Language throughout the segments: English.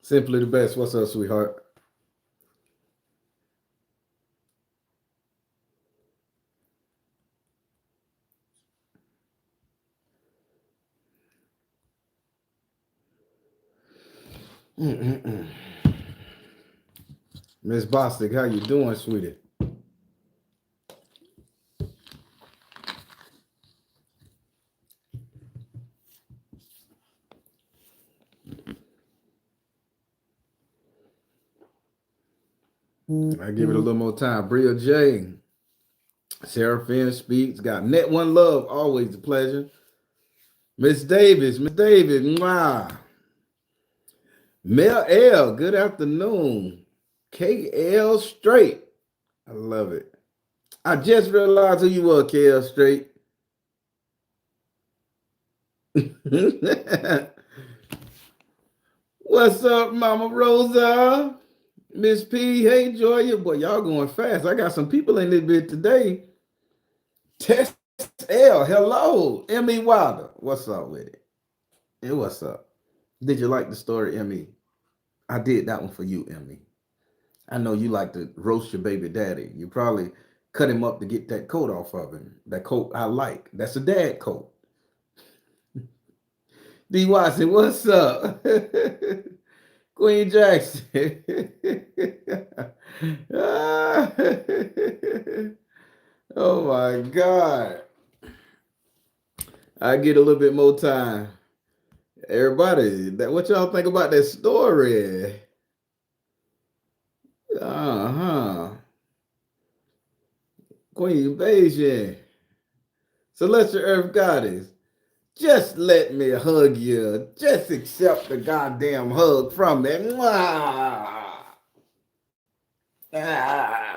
Simply the best. What's up, sweetheart? Mm-mm-mm. Miss Bostic, how you doing, sweetie? I give it a little more time. Bria J, Sarah Finn speaks. Got Net One Love, always a pleasure. Miss Davis, mwah. Mel L, good afternoon. KL Straight, I love it. I just realized who you were, KL Straight. What's up, Mama Rosa? Miss P, hey Joya. Boy, y'all going fast. I got some people in this bit today. Test L, hello. Emmy Wilder. What's up with it? Hey, what's up? Did you like the story, Emmy? I did that one for you, Emmy. I know you like to roast your baby daddy. You probably cut him up to get that coat off of him. That coat I like. That's a dad coat. D. Watson, what's up? Queen Jackson. Oh my God. I get a little bit more time. Everybody, what y'all think about that story? Uh-huh. Queen Invasion. Celestial Earth Goddess. Just let me hug you. Just accept the goddamn hug from me. Mwah. Ah.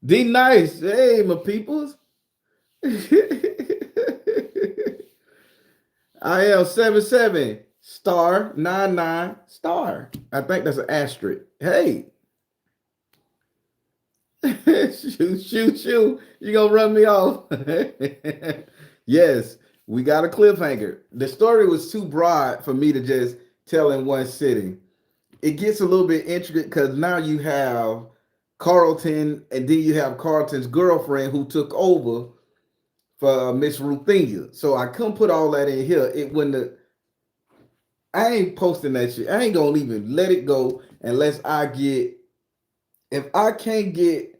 D nice. Hey, my peoples. I am 77 star 99 star. I think that's an asterisk. Hey. shoot. You gonna run me off? Yes, we got a cliffhanger. The story was too broad for me to just tell in one sitting. It gets a little bit intricate because now you have Carlton, and then you have Carlton's girlfriend who took over for Miss Ruthenia. So I couldn't put all that in here. It wouldn't have, I ain't posting that shit. I ain't gonna even let it go unless I get, if I can't get,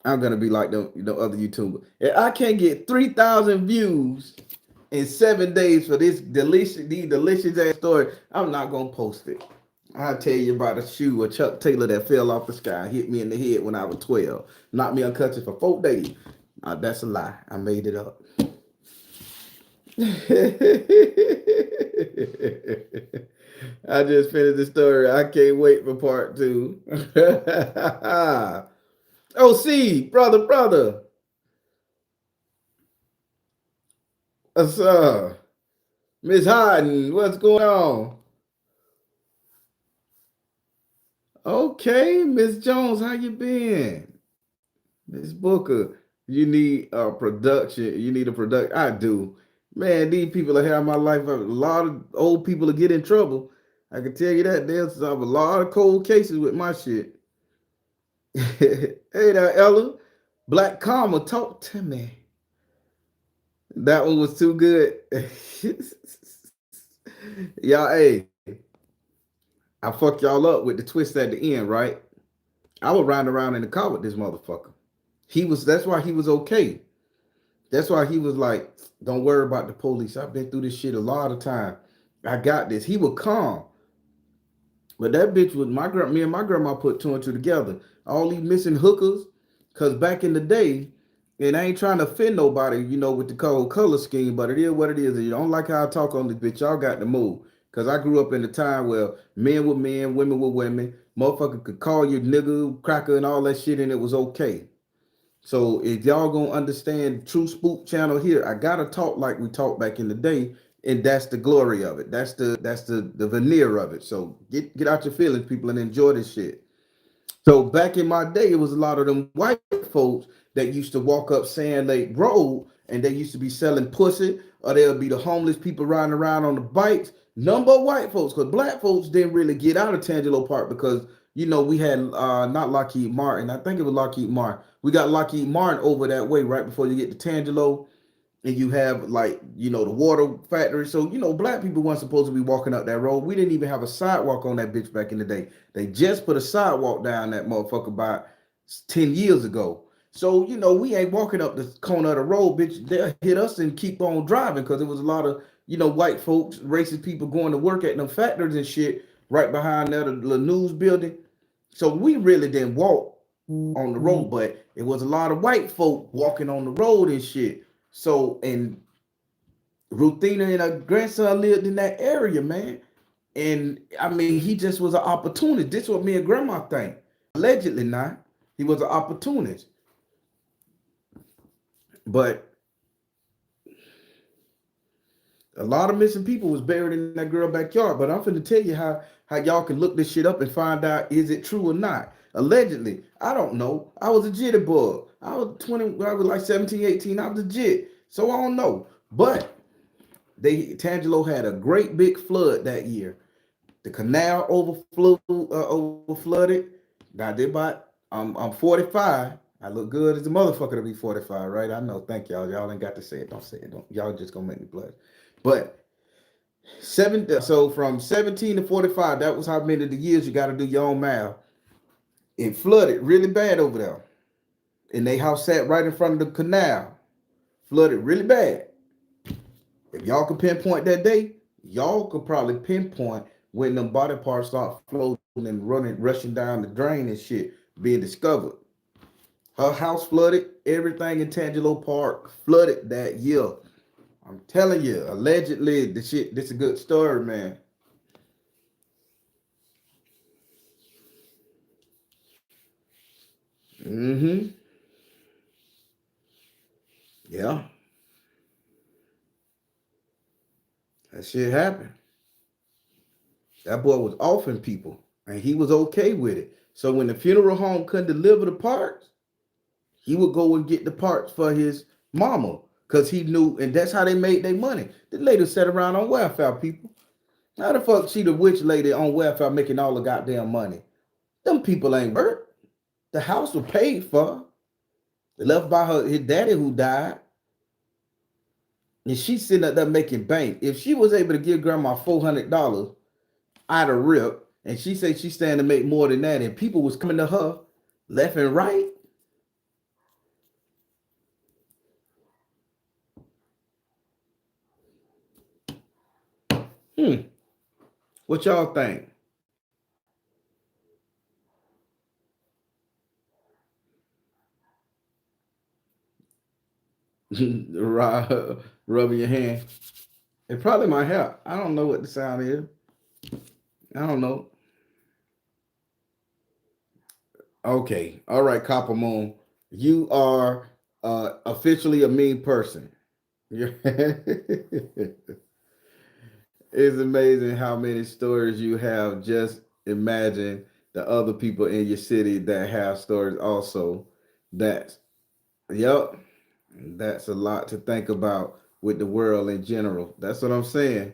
I'm gonna be like the other YouTuber. If I can't get 3,000 views in 7 days for this delicious ass story, I'm not gonna post it. I'll tell you about a shoe, a Chuck Taylor that fell off the sky, hit me in the head when I was 12, knocked me unconscious for 4 days. That's a lie. I made it up. I just finished the story. I can't wait for part two. Oh, see, brother. What's up? Miss Harden, what's going on? Okay, Miss Jones, how you been? Miss Booker, you need a production. You need a product. I do. Man, these people that have my life, a lot of old people to get in trouble. I can tell you that. There's a lot of cold cases with my shit. Hey there, Ella. Black Karma, talk to me. That one was too good. Y'all, hey, I fucked y'all up with the twist at the end, right? I was riding around in the car with this motherfucker. That's why he was okay. That's why he was like, don't worry about the police. I've been through this shit a lot of time. I got this. He was calm. But that bitch was me and my grandma put two and two together. All these missing hookers, because back in the day, and I ain't trying to offend nobody, with the cold color scheme, but it is what it is. If you don't like how I talk on this bitch, y'all got to move. Because I grew up in a time where men were men, women were women. Motherfucker could call you nigga, cracker, and all that shit, and it was okay. So if y'all gonna understand True Spook channel here, I gotta talk like we talked back in the day, and that's the glory of it. That's the veneer of it. So get out your feelings, people, and enjoy this shit. So back in my day, it was a lot of them white folks that used to walk up Sand Lake Road and they used to be selling pussy, or there'll be the homeless people riding around on the bikes. Number of white folks, because black folks didn't really get out of Tangelo Park because we had not Lockheed Martin. I think it was Lockheed Martin. We got Lockheed Martin over that way right before you get to Tangelo, and you have the water factory. So black people weren't supposed to be walking up that road. We didn't even have a sidewalk on that bitch back in the day. They just put a sidewalk down that motherfucker about 10 years ago. So we ain't walking up the corner of the road, bitch. They'll hit us and keep on driving, because there was a lot of white folks, racist people going to work at them factories and shit right behind that the news building. So we really didn't walk on the road, but it was a lot of white folk walking on the road and shit. So, and Ruthina and her grandson lived in that area, man. And I mean, he just was an opportunist. This is what me and grandma think. Allegedly not. He was an opportunist. But a lot of missing people was buried in that girl backyard. But I'm finna tell you how y'all can look this shit up and find out, is it true or not? Allegedly, I don't know. I was a jitterbug. I was 20, I was like 17, 18. I was a jit. So I don't know. But Tangelo had a great big flood that year. The canal overflooded. Now I'm 45. I look good as a motherfucker to be 45, right? I know. Thank y'all. Y'all ain't got to say it. Don't say it. Don't. Y'all just gonna make me blush. But so from 17 to 45, that was how many of the years you got to do your own math. It flooded really bad over there. And they house sat right in front of the canal. Flooded really bad. If y'all could pinpoint that day, y'all could probably pinpoint when them body parts start floating and rushing down the drain and shit, being discovered. Her house flooded. Everything in Tangelo Park flooded that year. I'm telling you, allegedly, this is a good story, man. Mm-hmm. Yeah. That shit happened. That boy was offing people, and he was okay with it. So when the funeral home couldn't deliver the parts, he would go and get the parts for his mama, because he knew, and that's how they made their money. The lady sat around on welfare, people. How the fuck she the witch lady on welfare making all the goddamn money? Them people ain't work. The house was paid for. Left by his daddy who died. And she's sitting up there making bank. If she was able to give grandma $400 out of rip, and she said she's standing to make more than that, and people was coming to her left and right. What y'all think? Rubbing your hand. It probably might help. I don't know what the sound is. I don't know. Okay. All right, Copper Moon. You are officially a mean person. It's amazing how many stories you have. Just imagine the other people in your city that have stories also. That's, yep, that's a lot to think about with the world in general. That's what I'm saying.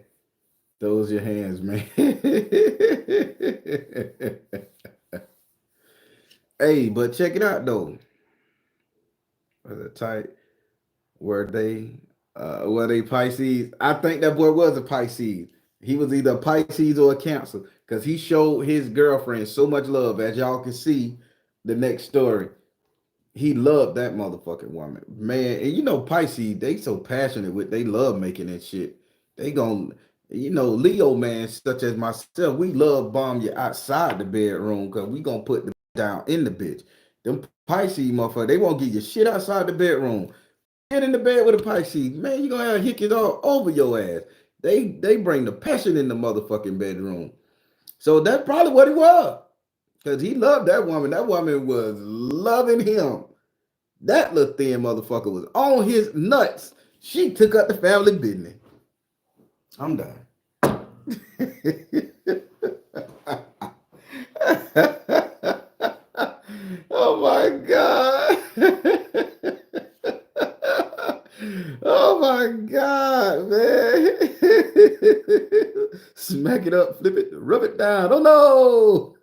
Those your hands, man. Hey, but check it out though. The type were they Pisces? I think that boy was a Pisces. He was either a Pisces or a Cancer, because he showed his girlfriend so much love, as y'all can see the next story. He loved that motherfucking woman, man. And Pisces, they so passionate with, they love making that shit. They gon' Leo man, such as myself, we love bomb you outside the bedroom, because we gonna put the down in the bitch. Them Pisces motherfucker, they won't give you shit outside the bedroom. Get in the bed with a Pisces, man, you gonna have hickeys all over your ass. They bring the passion in the motherfucking bedroom. So that's probably what he was. Because he loved that woman. That woman was loving him. That little thin motherfucker was on his nuts. She took up the family business. I'm done. Oh my God. it up, flip it, rub it down. Oh no.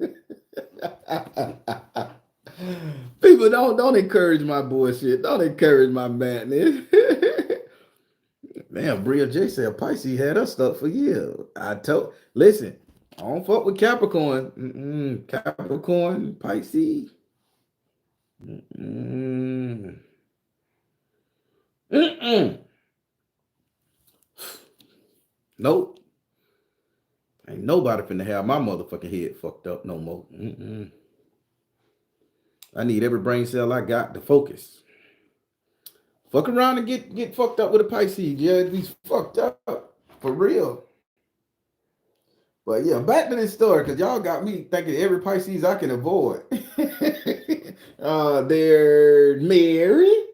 People don't encourage my bullshit. Don't encourage my madness. Man, Bria J said Pisces had us stuck for years. Listen, I don't fuck with Capricorn. Capricorn, Pisces. Nope. Ain't nobody finna have my motherfucking head fucked up no more. I need every brain cell I got to focus. Fuck around and get fucked up with a Pisces. Yeah, be fucked up for real. But yeah, back to this story, because y'all got me thinking every Pisces I can avoid. There's Mary,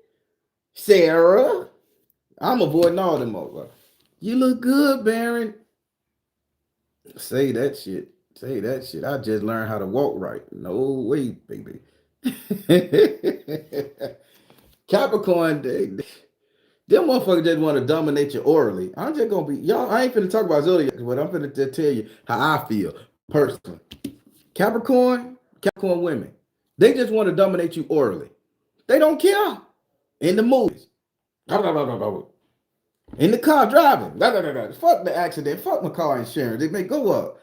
Sarah. I'm avoiding all them over. You look good, Baron. Say that shit. Say that shit. I just learned how to walk right. No way, baby. Capricorn, them motherfuckers just want to dominate you orally. I'm just gonna be y'all. I ain't finna talk about zodiac, but I'm finna tell you how I feel personally. Capricorn women, they just want to dominate you orally. They don't care. In the movies, in the car driving, fuck the accident, fuck my car insurance. They may go up.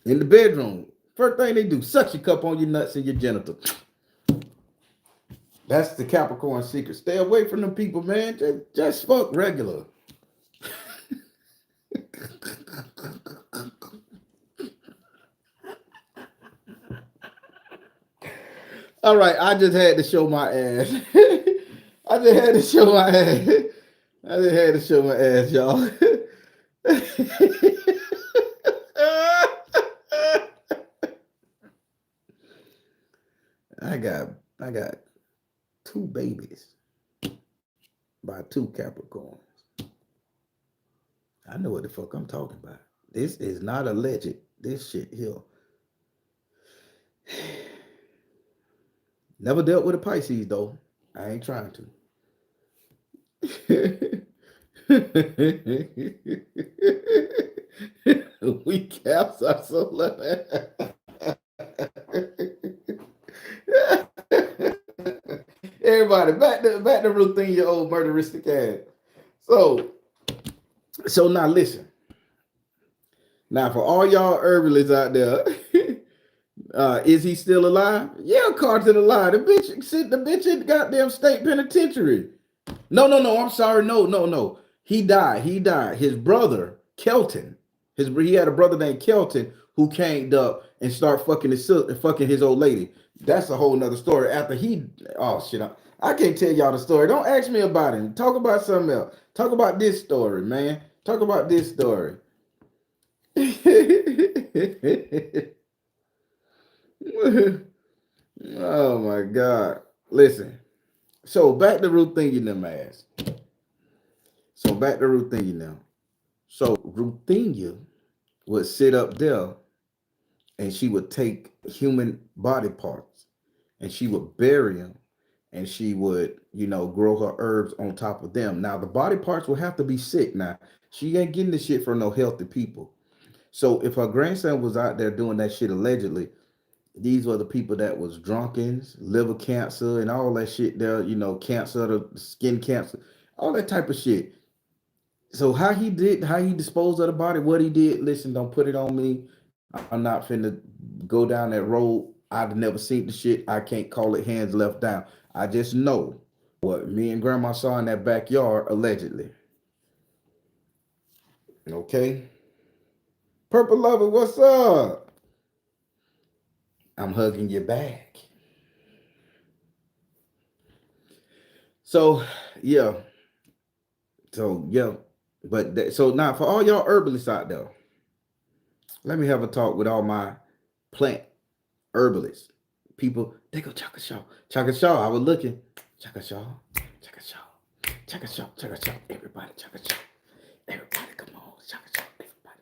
In the bedroom, first thing they do, suck your cup on your nuts and your genitals. That's the Capricorn secret. Stay away from them people, man. Just fuck regular. All right, I just had to show my ass. I just had to show my ass, y'all. I got 2 babies by 2 Capricorns. I know what the fuck I'm talking about. This is not alleged. This shit here. Never dealt with a Pisces though. I ain't trying to. We caps are so low. Everybody, back to routine, your old murderistic ass. So now listen. Now for all y'all herbalists out there, is he still alive? Yeah, Carlton alive. The bitch in the goddamn state penitentiary. No, I'm sorry. No. He died. His brother, Kelton, he had a brother named Kelton who came up and started fucking his old lady. That's a whole nother story. After I can't tell y'all the story. Don't ask me about him. Talk about something else. Talk about this story, man. Talk about this story. Oh my God. Listen. So back to Ruthenia them ass. So Ruthenia would sit up there and she would take human body parts and she would bury them and she would, grow her herbs on top of them. Now the body parts will have to be sick. Now she ain't getting this shit from no healthy people. So if her grandson was out there doing that shit allegedly, these were the people that was drunkens, liver cancer, and all that shit there, cancer, the skin cancer, all that type of shit. So how he disposed of the body, what he did, listen, don't put it on me. I'm not finna go down that road. I've never seen the shit. I can't call it hands left down. I just know what me and grandma saw in that backyard, allegedly. Okay. Purple Lover, what's up? I'm hugging you back. So, yeah. But so now for all y'all herbalists out there, let me have a talk with all my plant herbalists. People, they go Chaka Shaw. Chaka Shaw, I was looking. Chaka Shaw. Everybody, Chaka Shaw. Everybody, come on. Chaka Shaw, everybody.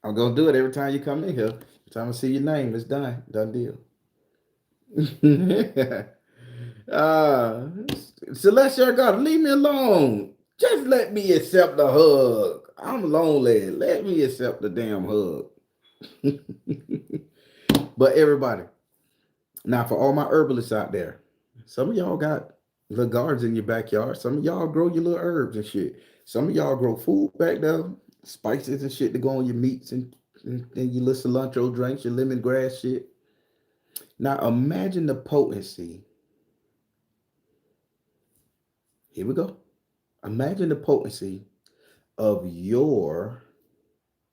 I'm going to do it every time you come in here. Every time I see your name, it's done. Done deal. Celestial God, leave me alone. Just let me accept the hug. I'm lonely. Let me accept the damn hug. But everybody, now for all my herbalists out there, some of y'all got little gardens in your backyard. Some of y'all grow your little herbs and shit. Some of y'all grow food back there, spices and shit to go on your meats and your little cilantro drinks, your lemongrass shit. Now imagine the potency. Here we go. Imagine the potency of your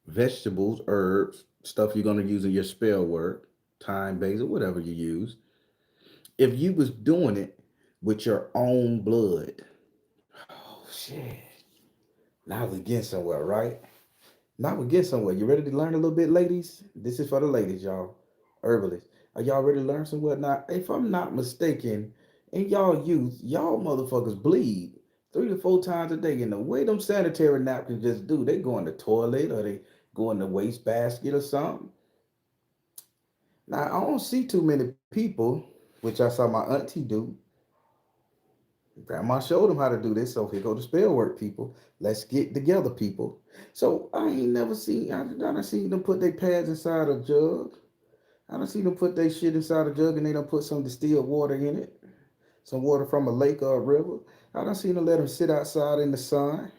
vegetables, herbs, stuff you're going to use in your spell work, thyme, basil, whatever you use. If you was doing it with your own blood. Oh shit. Now we get somewhere, right? Now we get somewhere. You ready to learn a little bit, ladies? This is for the ladies, y'all. Herbalists. Are y'all ready to learn some whatnot? If I'm not mistaken, in y'all youth, y'all motherfuckers bleed 3 to 4 times a day. And the way them sanitary napkins just do, they go in the toilet or they go in the waste basket or something. Now, I don't see too many people, which I saw my auntie do. Grandma showed them how to do this, so here go the spell work, people. Let's get together, people. So I ain't never seen, I done seen them put their pads inside a jug. I done seen them put their shit inside a jug and they done put some distilled water in it, some water from a lake or a river. I done seen them let them sit outside in the sun.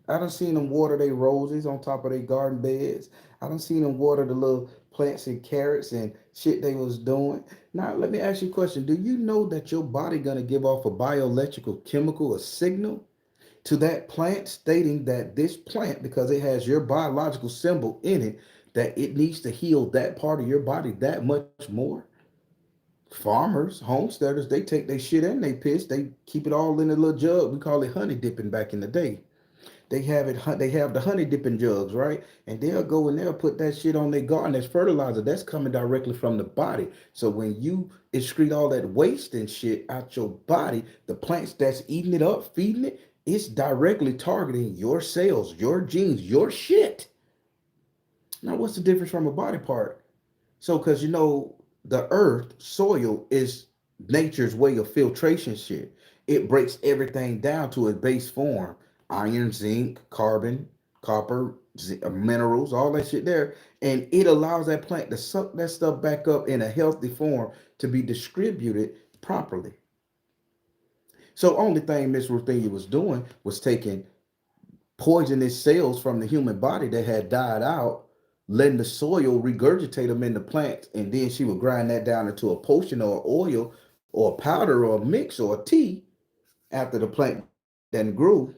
I done seen them water their roses on top of their garden beds. I done seen them water the little plants and carrots and shit they was doing. Now, let me ask you a question. Do you know that your body gonna give off a bioelectrical chemical, a signal to that plant stating that this plant, because it has your biological symbol in it, that it needs to heal that part of your body that much more? Farmers, homesteaders, they take their shit and they piss, they keep it all in a little jug. We call it honey dipping back in the day. They have it. They have the honey dipping jugs, right? And they'll go and they'll put that shit on their garden as fertilizer. That's coming directly from the body. So when you excrete all that waste and shit out your body, the plants that's eating it up, feeding it, it's directly targeting your cells, your genes, your shit. Now, what's the difference from a body part? So, because the earth, soil is nature's way of filtration shit. It breaks everything down to a base form: iron, zinc, carbon, copper, minerals, all that shit there. And it allows that plant to suck that stuff back up in a healthy form to be distributed properly. So, only thing Miss Ruthenia was doing was taking poisonous cells from the human body that had died out, letting the soil regurgitate them in the plants, and then she would grind that down into a potion or oil or a powder or a mix or a tea after the plant then grew,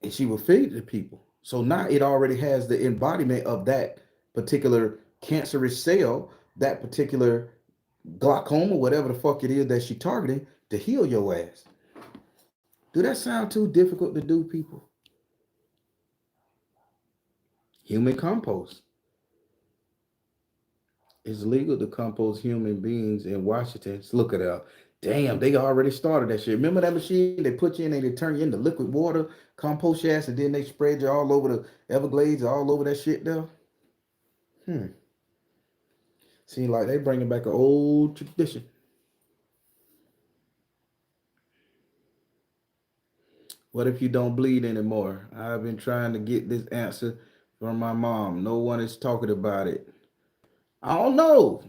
and she would feed it to people. So now it already has the embodiment of that particular cancerous cell, that particular glaucoma, whatever the fuck it is that she targeting to heal your ass. Do that sound too difficult to do, people? Human compost. It's legal to compost human beings in Washington. Let's look it up. Damn, they already started that shit. Remember that machine they put you in and they turn you into liquid water, compost your ass, and then they spread you all over the Everglades, all over that shit there? Hmm. Seems like they bringing back an old tradition. What if you don't bleed anymore? I've been trying to get this answer from my mom. No one is talking about it. I don't know.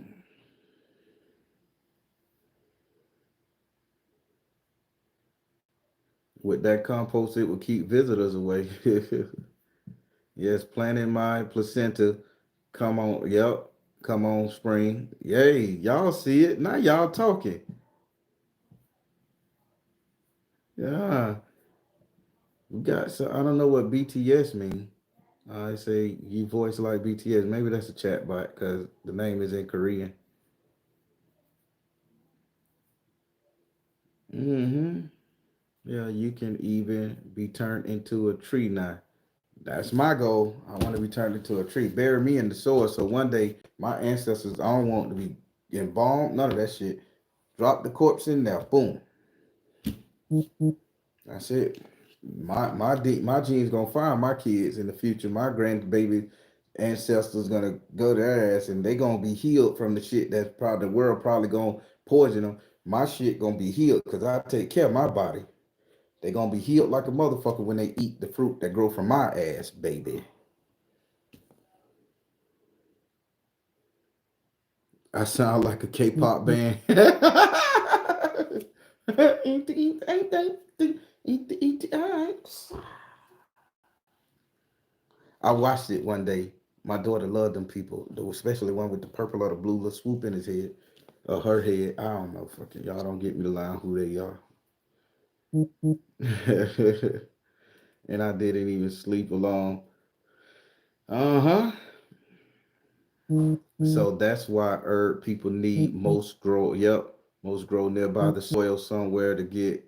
With that compost, it will keep visitors away. Yes, planting my placenta. Come on, yep. Come on, spring. Yay, y'all see it. Now y'all talking. Yeah. We got so I don't know what BTS mean. I say you voice like BTS. Maybe that's a chat bot because the name is in Korean. Mm-hmm. Yeah, you can even be turned into a tree now. That's my goal. I want to be turned into a tree. Bury me in the soil so one day my ancestors, I don't want to be embalmed, none of that shit. Drop the corpse in there. Boom. That's it. My genes gonna find my kids in the future. My grandbaby ancestors gonna go their ass and they gonna be healed from the shit that's probably the world probably gonna poison them. My shit gonna be healed because I take care of my body. They gonna be healed like a motherfucker when they eat the fruit that grow from my ass, baby. I sound like a K-pop band. I watched it one day. My daughter loved them people, especially one with the purple or the blue little swoop in his head, or her head. I don't know. Fucking y'all don't get me the line who they are. And I didn't even sleep along. Uh huh. So that's why herb people need most grow. Yep, most grow nearby the soil somewhere to get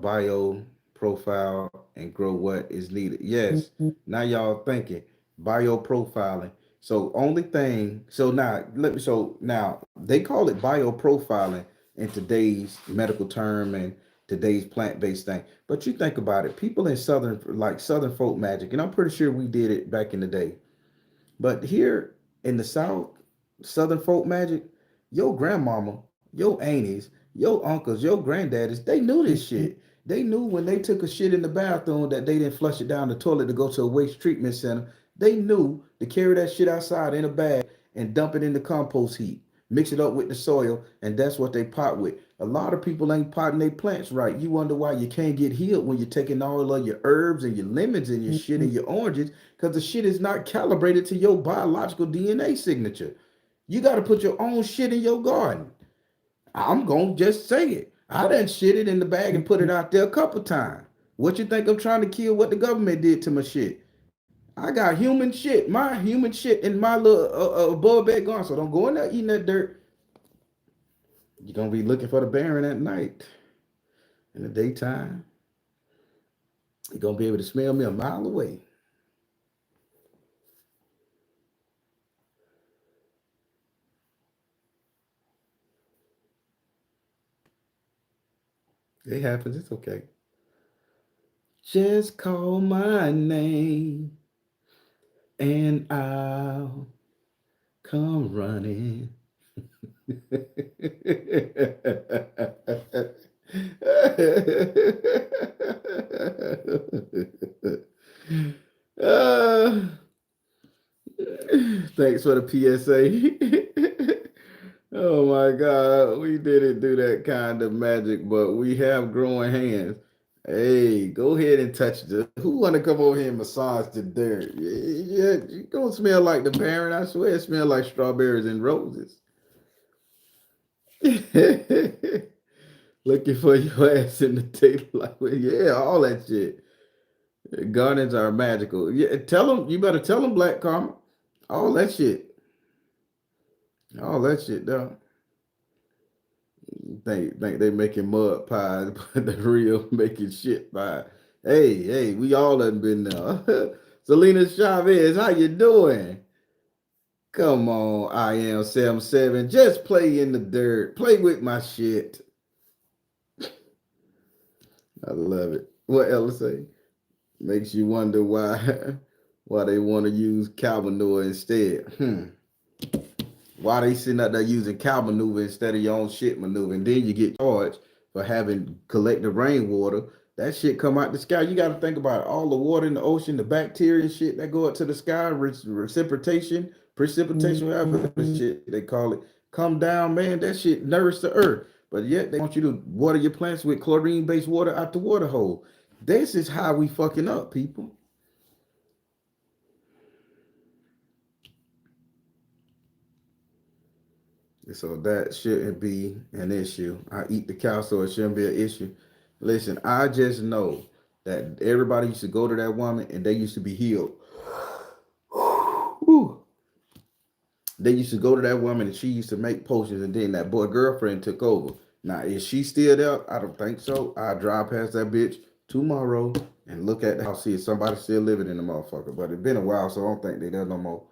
bio profile and grow what is needed. Yes. Now y'all thinking bio profiling. So only thing. So now let me. So now they call it bio profiling in today's medical term and today's plant based thing. But you think about it. People in southern folk magic, and I'm pretty sure we did it back in the day. But here in the South, Southern folk magic, your grandmama, your aunties, your uncles, your granddaddies, they knew this shit. They knew when they took a shit in the bathroom that they didn't flush it down the toilet to go to a waste treatment center. They knew to carry that shit outside in a bag and dump it in the compost heap, mix it up with the soil, and that's what they pot with. A lot of people ain't potting their plants right. You wonder why you can't get healed when you're taking all of your herbs and your lemons and your shit and your oranges, because the shit is not calibrated to your biological DNA signature. You got to put your own shit in your garden. I'm going to just say it. I done shit it in the bag and put it out there a couple times. What you think I'm trying to kill what the government did to my shit? I got human shit, my human shit in my little above bed garden. So don't go in there eating that dirt. You're going to be looking for the Baron at night. In the daytime, you're going to be able to smell me a mile away. It happens. It's okay. Just call my name and I'll come running. uh, thanks for the PSA. Oh my God, we didn't do that kind of magic, but we have growing hands. Hey, go ahead and touch the. Who want to come over here and massage the dirt? Yeah, you gonna smell like the Baron. I swear, it smell like strawberries and roses. Looking for your ass in the table, like, yeah, all that shit. Gardens are magical. Yeah, tell them. You better tell them, Black Karma. All that shit. All that shit, though. Think they making mud pies, but the real making shit pie. Hey, we all done been there. Selena Chavez, how you doing? Come on, I am 77. Just play in the dirt. Play with my shit. I love it. What else say? Makes you wonder why they want to use cow manure instead. Why they sitting out there using cow manure instead of your own shit manure, and then you get charged for having collected rainwater. That shit come out the sky. You got to think about it. All the water in the ocean, the bacteria and shit that go up to the sky, precipitation, whatever the shit they call it, come down, man. That shit nourishes the earth. But yet they want you to water your plants with chlorine-based water out the water hole. This is how we fucking up, people. So that shouldn't be an issue. I eat the cow, so it shouldn't be an issue. Listen, I just know that everybody used to go to that woman and they used to be healed. Whew. They used to go to that woman and she used to make potions, and then that boy girlfriend took over. Now, is she still there? I don't think so. I'll drive past that bitch tomorrow and look at the house, see if somebody still living in the motherfucker. But it's been a while, so I don't think they there no more.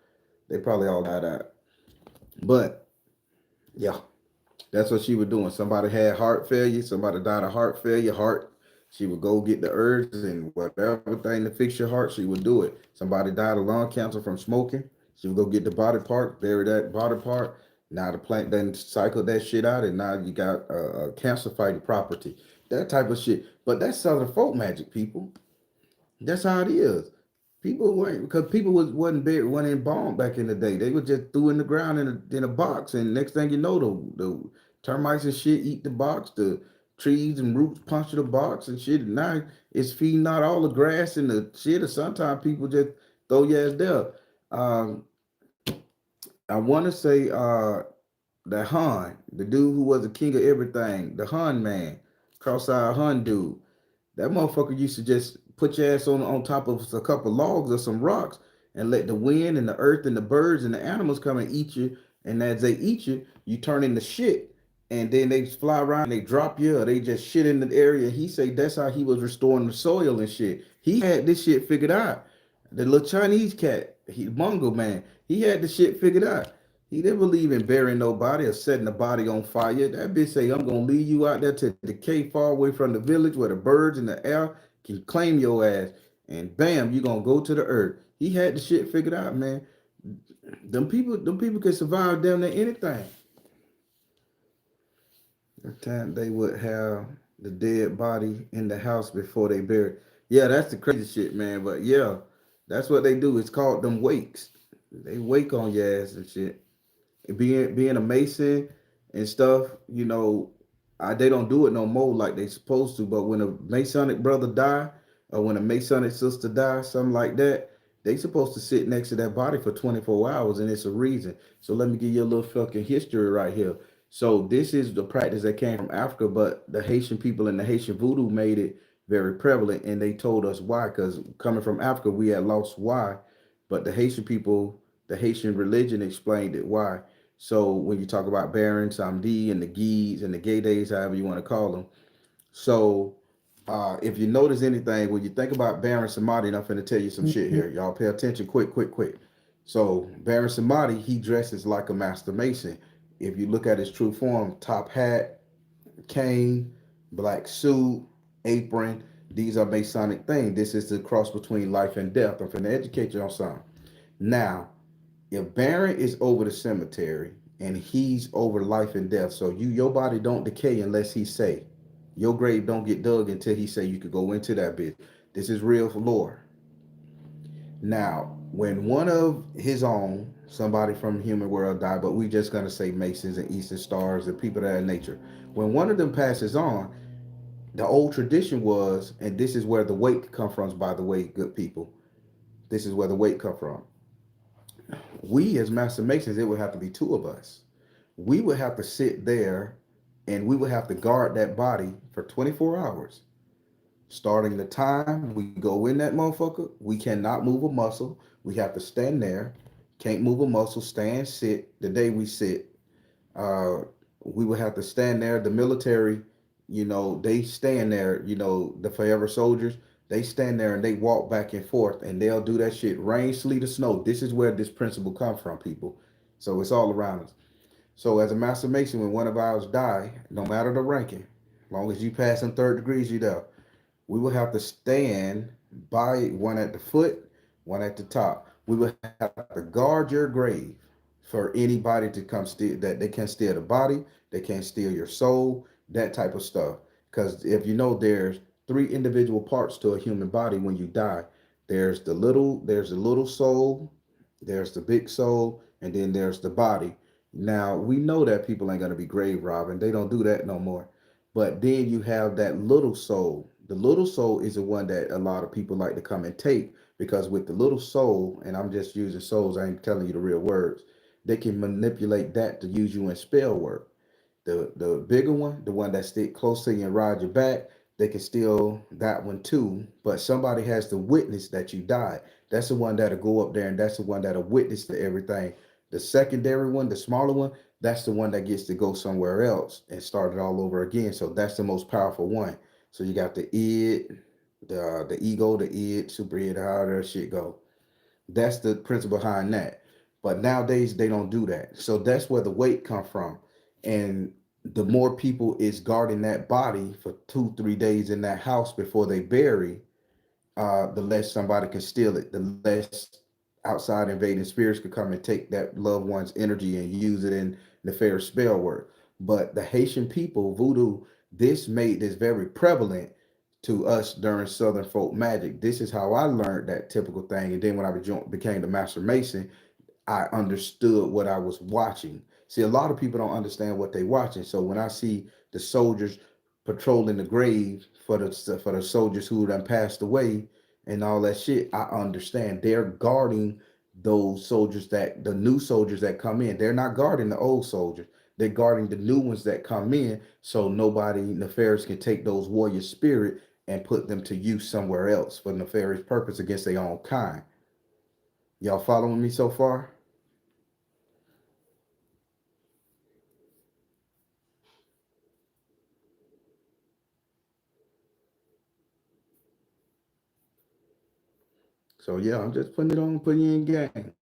They probably all died out. But yeah, that's what she was doing. Somebody had heart failure. Somebody died of heart failure. She would go get the herbs and whatever thing to fix your heart. She would do it. Somebody died of lung cancer from smoking. She would go get the body part, bury that body part. Now the plant then cycled that shit out, and now you got a cancer fighting property. that type of shit. But that's Southern folk magic, people. That's how it is. People weren't because people wasn't buried, wasn't embalmed back in the day. They were just threw in the ground in a box, and next thing you know, the termites and shit eat the box. The trees and roots puncture the box and shit. And now it's feeding out all the grass and the shit. Or sometimes people just throw your ass there. Um, I want to say the Han, the dude who was the king of everything, the Han man, cross-eyed Han dude. That motherfucker used to just put your ass on top of a couple logs or some rocks and let the wind and the earth and the birds and the animals come and eat you. And as they eat you, you turn into shit. And then they fly around and they drop you or they just shit in the area. He say that's how he was restoring the soil and shit. He had this shit figured out. The little Chinese cat, he Mungo man, he had the shit figured out. He didn't believe in burying nobody or setting the body on fire. That bitch say, I'm gonna leave you out there to decay far away from the village where the birds in the air can claim your ass. And bam, you gonna go to the earth. He had the shit figured out, man. Them people can survive damn near anything. The time they would have the dead body in the house before they bury it. Yeah, that's the crazy shit, man. But yeah, that's what they do. It's called them wakes. They wake on your ass and shit. Being a Mason and stuff, they don't do it no more like they supposed to. But when a Masonic brother die, or when a Masonic sister die, something like that, they supposed to sit next to that body for 24 hours, and it's a reason. So let me give you a little fucking history right here. So this is the practice that came from Africa, but the Haitian people and the Haitian voodoo made it very prevalent, and they told us why. Because coming from Africa, we had lost why, but the Haitian people, the Haitian religion explained it why. So when you talk about Baron, Samedi, and the Guides and the Gay Days, however you want to call them. So if you notice anything, when you think about Baron Samedi, and I'm finna tell you some shit here. Y'all pay attention quick, quick, quick. So Baron Samedi, he dresses like a master mason. If you look at his true form, top hat, cane, black suit, apron, these are Masonic things. This is the cross between life and death. I'm finna educate you on something. Now, if Baron is over the cemetery and he's over life and death, so your body don't decay unless he say your grave don't get dug until he say you could go into that bit. This is real lore. Now, when one of his own, somebody from human world died, but we just gonna say Masons and Eastern Stars and people that are nature. When one of them passes on, the old tradition was, and this is where the wake come from, by the way, good people. This is where the wake come from. We as master masons, it would have to be two of us. We would have to sit there and we would have to guard that body for 24 hours. Starting the time we go in that motherfucker, we cannot move a muscle. We have to stand there. Can't move a muscle, stand, sit. The day we sit, uh, we would have to stand there. The military, they stand there, the forever soldiers, they stand there and they walk back and forth and they'll do that shit, rain, sleet, or snow. This is where this principle comes from, people. So it's all around us. So as a master mason, when one of ours die, no matter the ranking, as long as you pass in third degrees, you there. We will have to stand by one at the foot, one at the top. We will have to guard your grave for anybody to come steal that. They can't steal the body, they can't steal your soul, that type of stuff. Because if you know, there's three individual parts to a human body when you die. There's the little soul, there's the big soul, and then there's the body. Now we know that people ain't gonna be grave robbing. They don't do that no more. But then you have that little soul. The little soul is the one that a lot of people like to come and take, because with the little soul, and I'm just using souls, I ain't telling you the real words, they can manipulate that to use you in spell work. The bigger one, the one that stick close to you and ride your back, they can steal that one too. But somebody has to witness that you died. That's the one that'll go up there and that's the one that'll witness to everything. The secondary one, the smaller one, that's the one that gets to go somewhere else and start it all over again. So that's the most powerful one. So you got the id, the ego, the id, super id, how that shit go. That's the principle behind that. But nowadays they don't do that. So that's where the weight come from. And the more people is guarding that body for 2, 3 days in that house before they bury, the less somebody can steal it, the less outside invading spirits could come and take that loved one's energy and use it in nefarious spell work. But the Haitian people, voodoo, This made this very prevalent to us during Southern folk magic. This is how I learned that typical thing. And then when I became the Master Mason, I understood what I was watching. See, a lot of people don't understand what they're watching. So when I see the soldiers patrolling the grave for the soldiers who done passed away and all that shit, I understand they're guarding those soldiers, that the new soldiers that come in. They're not guarding the old soldiers. They're guarding the new ones that come in, so nobody nefarious can take those warrior spirit and put them to use somewhere else for nefarious purpose against their own kind. Y'all following me so far? So yeah, I'm just putting it on, putting you in game.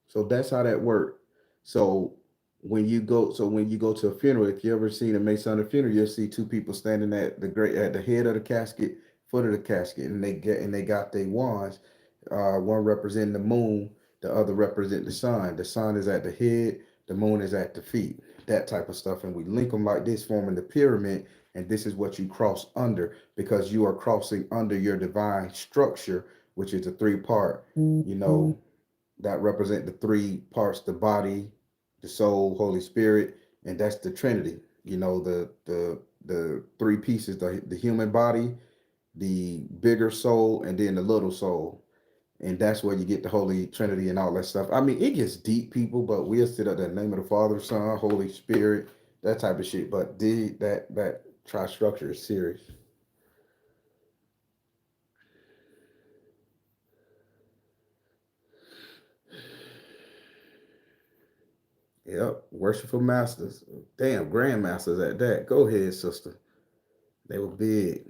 So that's how that worked. So when you go to a funeral, if you ever seen a Masonic funeral, you'll see two people standing at the head of the casket, foot of the casket, and they got their wands. One representing the moon, the other represent the sun. The sun is at the head, the moon is at the feet. That type of stuff, and we link them like this, forming the pyramid. And this is what you cross under, because you are crossing under your divine structure, which is a three-part. You know, that represent the three parts: the body, the soul, Holy Spirit, and that's the Trinity. You know, the three pieces: the human body, the bigger soul, and then the little soul. And that's where you get the Holy Trinity and all that stuff. I mean, it gets deep, people, but we'll sit at the name of the Father, Son, Holy Spirit, that type of shit. But that tri structure is serious. Yep, worshipful masters, damn grandmasters at that. Go ahead, sister. They were big.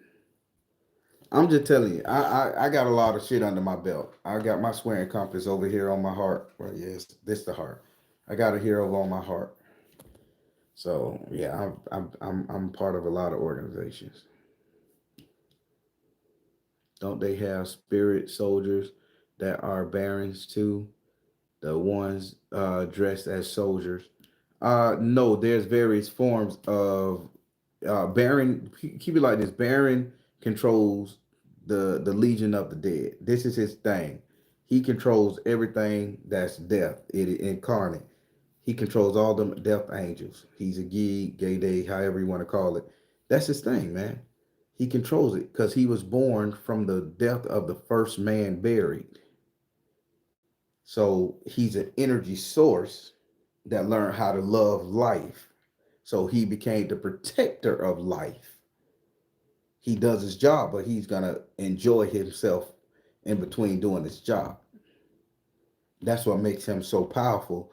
I'm just telling you, I got a lot of shit under my belt. I got my swearing compass over here on my heart. Well, yes, this the heart. I got it here over on my heart. So yeah, I'm part of a lot of organizations. Don't they have spirit soldiers that are barons too? The ones dressed as soldiers. No, there's various forms of Baron. Keep it like this. Baron controls the Legion of the Dead. This is his thing. He controls everything that's death. It incarnate. He controls all them death angels. He's a gay day, however you want to call it. That's his thing, man. He controls it because he was born from the death of the first man buried. So he's an energy source that learned how to love life. So he became the protector of life. He does his job, but he's gonna enjoy himself in between doing his job. That's what makes him so powerful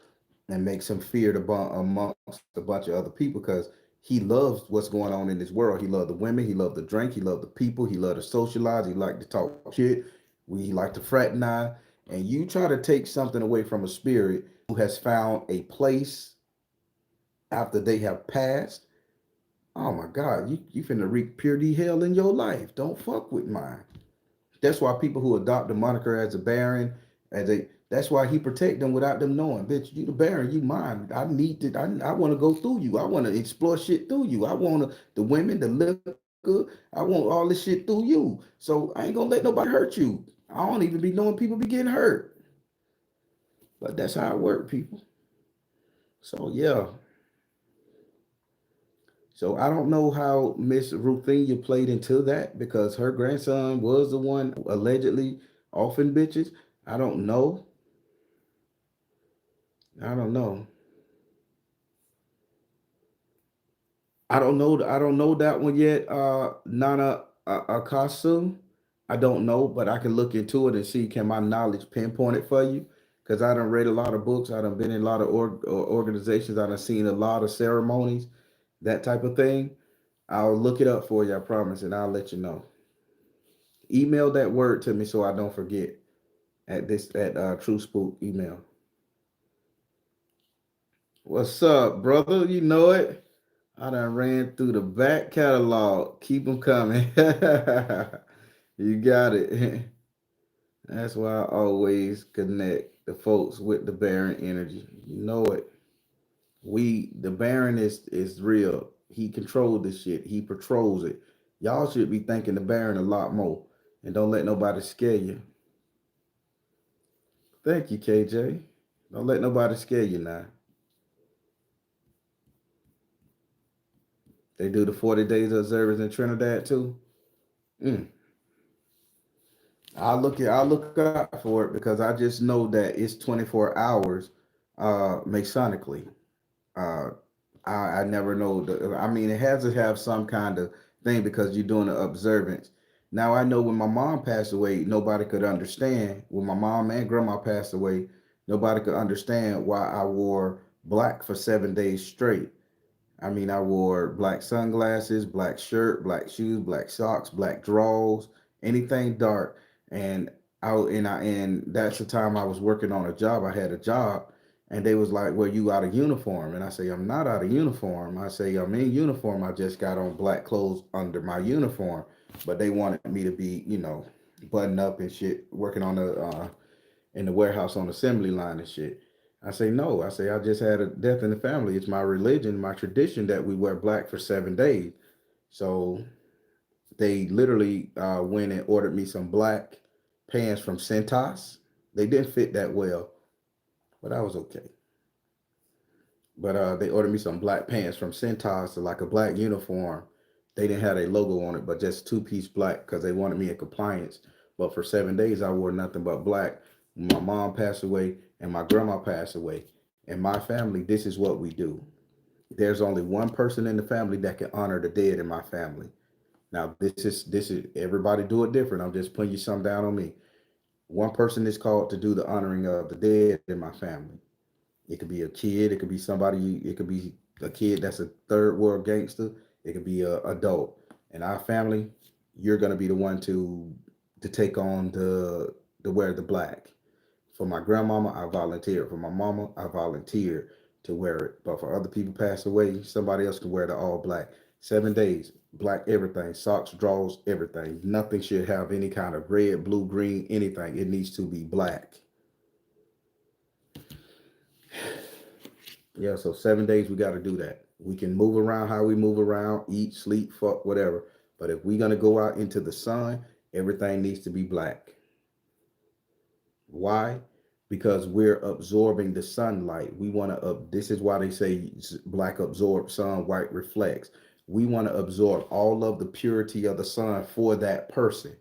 and makes him feared amongst a bunch of other people, because he loves what's going on in this world. He loved the women, he loved the drink, he loved the people, he loved to socialize, he liked to talk shit, we like to fraternize. And you try to take something away from a spirit who has found a place after they have passed. Oh my God, you finna reap purity hell in your life. Don't fuck with mine. That's why people who adopt the moniker as a baron, that's why he protect them without them knowing. Bitch, you the baron, you mine. I need to. I want to go through you. I want to explore shit through you. I want the women, the liquor. I want all this shit through you. So I ain't gonna let nobody hurt you. I don't even be knowing people be getting hurt. But that's how it work, people. So yeah. So I don't know how Miss Ruthenia played into that, because her grandson was the one allegedly offing bitches. I don't know. I don't know. I don't know. I don't know that one yet. Nana Akasu. I don't know, but I can look into it and see, can my knowledge pinpoint it for you? Because I done read a lot of books. I done been in a lot of organizations. I done seen a lot of ceremonies, that type of thing. I'll look it up for you, I promise, and I'll let you know. Email that word to me so I don't forget at True Spook email. What's up, brother? You know it. I done ran through the back catalog. Keep them coming. You got it. That's why I always connect the folks with the Baron energy. You know it. The Baron is real. He controlled this shit. He patrols it. Y'all should be thanking the Baron a lot more. And don't let nobody scare you. Thank you, KJ. Don't let nobody scare you now. They do the 40 days of observance in Trinidad too. Mm. I'll look out for it because I just know that it's 24 hours Masonically. Uh I never know I mean it has to have some kind of thing because you're doing the observance. Now I know when my mom passed away, nobody could understand. When my mom and grandma passed away, nobody could understand why I wore black for 7 days straight. I mean, I wore black sunglasses, black shirt, black shoes, black socks, black drawers, anything dark. And and that's the time I was working on a job. I had a job, and they was like, "Well, you out of uniform?" And I say, "I'm not out of uniform." I say, "I'm in uniform. I just got on black clothes under my uniform." But they wanted me to be, button up and shit, working on the in the warehouse on the assembly line and shit. I say, no. I say, I just had a death in the family. It's my religion, my tradition that we wear black for 7 days. So they literally went and ordered me some black pants from Centos. They didn't fit that well, but I was okay. But they ordered me some black pants from Centos, like a black uniform. They didn't have a logo on it, but just two-piece black because they wanted me in compliance. But for 7 days, I wore nothing but black. My mom passed away and my grandma passed away. In my family, this is what we do. There's only one person in the family that can honor the dead in my family. Now, this is everybody do it different. I'm just putting you some down on me. One person is called to do the honoring of the dead in my family. It could be a kid. It could be somebody. It could be a kid that's a third world gangster. It could be a adult. In our family, you're gonna be the one to take on the wear the black. For my grandmama, I volunteered. For my mama, I volunteered to wear it. But for other people pass away, somebody else can wear the all black. 7 days, black everything, socks, drawers, everything. Nothing should have any kind of red, blue, green, anything. It needs to be black. Yeah, so 7 days we got to do that. We can move around how we move around, eat, sleep, fuck, whatever. But if we're gonna go out into the sun, everything needs to be black. Why? Because we're absorbing the sunlight. We want to this is why they say black absorbs sun, white reflects. We want to absorb all of the purity of the sun for that person.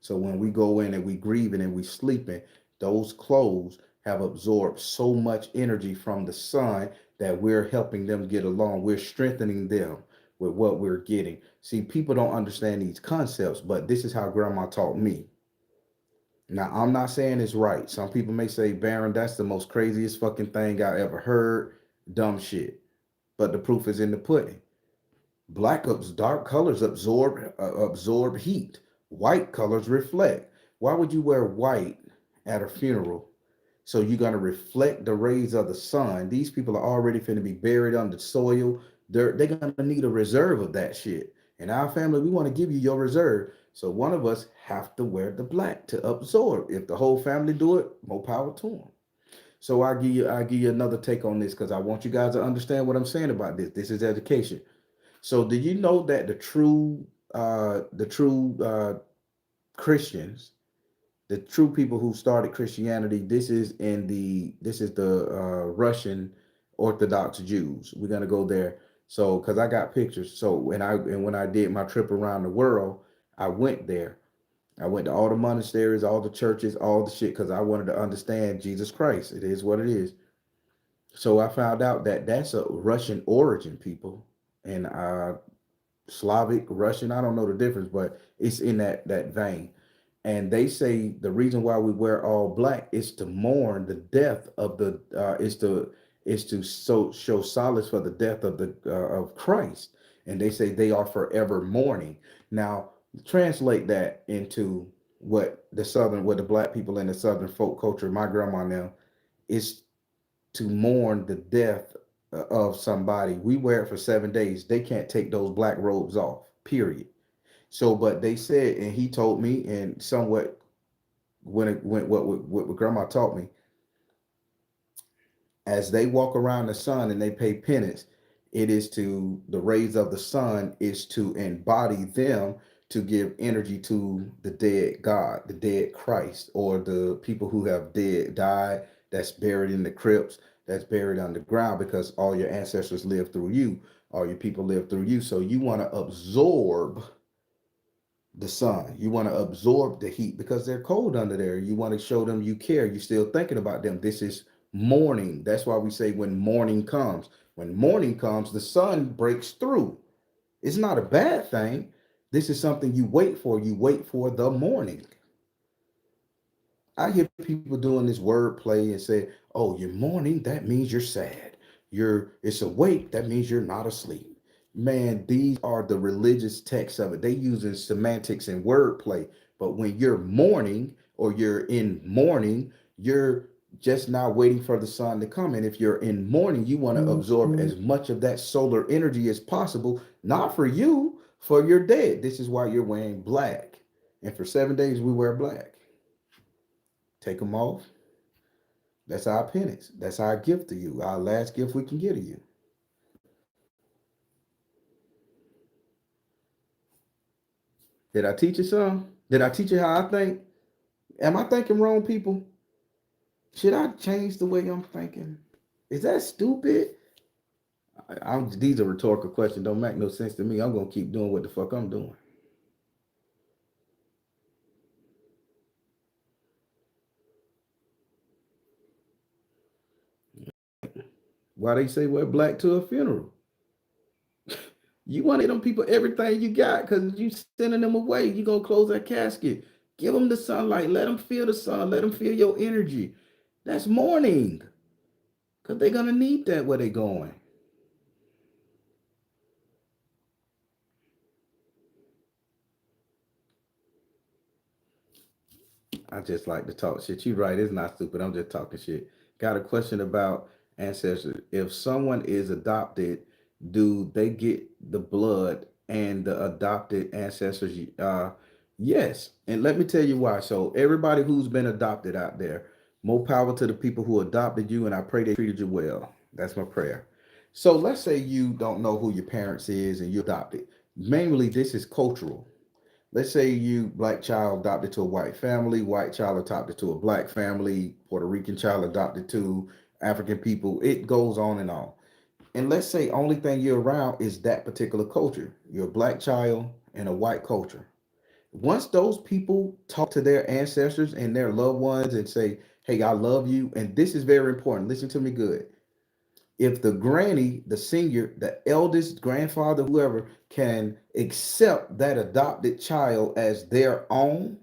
So when we go in and we grieving and we sleeping, those clothes have absorbed so much energy from the sun that we're helping them get along. We're strengthening them with what we're getting. See, people don't understand these concepts, but this is how grandma taught me. Now, I'm not saying it's right. Some people may say, Baron, that's the most craziest fucking thing I ever heard. Dumb shit. But the proof is in the pudding. Dark colors absorb heat. White colors reflect. Why would you wear white at a funeral? So you're gonna reflect the rays of the sun. These people are already finna be buried under soil. They're gonna need a reserve of that shit. In our family, we want to give you your reserve. So one of us have to wear the black to absorb. If the whole family do it, more power to them. So I give you another take on this because I want you guys to understand what I'm saying about this. This is education. So do you know that the true Christians, the true people who started Christianity, this is the Russian Orthodox Jews. We're gonna go there. So because I got pictures. So when I did my trip around the world, I went there. I went to all the monasteries, all the churches, all the shit, because I wanted to understand Jesus Christ. It is what it is. So I found out that that's a Russian origin people, and Slavic, Russian. I don't know the difference, but it's in that vein. And they say the reason why we wear all black is to mourn the death of the is to show solace for the death of the of Christ. And they say they are forever mourning. Now translate that into what the black people in the southern folk culture, my grandma now, is to mourn the death of somebody. We wear it for 7 days. They can't take those black robes off. Period. So, but they said, and he told me, and somewhat when it went what grandma taught me, as they walk around the sun and they pay penance, It is to the rays of the sun is to embody them to give energy to the dead God, the dead Christ, or the people who have died, that's buried in the crypts, that's buried underground, because all your ancestors live through you, all your people live through you. So you want to absorb the sun. You want to absorb the heat because they're cold under there. You want to show them you care. You're still thinking about them. This is morning. That's why we say when morning comes. When morning comes, the sun breaks through. It's not a bad thing. This is something you wait for. You wait for the morning. I hear people doing this word play and say, "Oh, you're mourning, that means you're sad. It's awake, that means you're not asleep." Man, these are the religious texts of it. They using semantics and wordplay. But when you're mourning or you're in mourning, you're just now waiting for the sun to come. And if you're in mourning, you want to absorb as much of that solar energy as possible, not for you, for your dead. This is why you're wearing black. And for 7 days, we wear black. Take them off. That's our penance. That's our gift to you. Our last gift we can give to you. Did I teach you some? Did I teach you how I think? Am I thinking wrong, people? Should I change the way I'm thinking? Is that stupid? These are rhetorical questions. Don't make no sense to me. I'm gonna keep doing what the fuck I'm doing. Why they say wear black to a funeral? You want to them people everything you got because you sending them away. You gonna close that casket. Give them the sunlight. Let them feel the sun. Let them feel your energy. That's mourning because they're gonna need that where they going. I just like to talk shit. You right, it's not stupid. I'm just talking shit. Got a question about ancestors. If someone is adopted, do they get the blood and the adopted ancestors? Yes. And let me tell you why. So everybody who's been adopted out there, more power to the people who adopted you, and I pray they treated you well. That's my prayer. So let's say you don't know who your parents is and you adopted. Mainly this is cultural. Let's say you black child adopted to a white child adopted to a black family, Puerto Rican child adopted to African people. It goes on and on. And let's say only thing you're around is that particular culture. You're a black child in a white culture. Once those people talk to their ancestors and their loved ones and say, "Hey, I love you," and this is very important. Listen to me good. If the granny, the senior, the eldest grandfather, whoever can accept that adopted child as their own,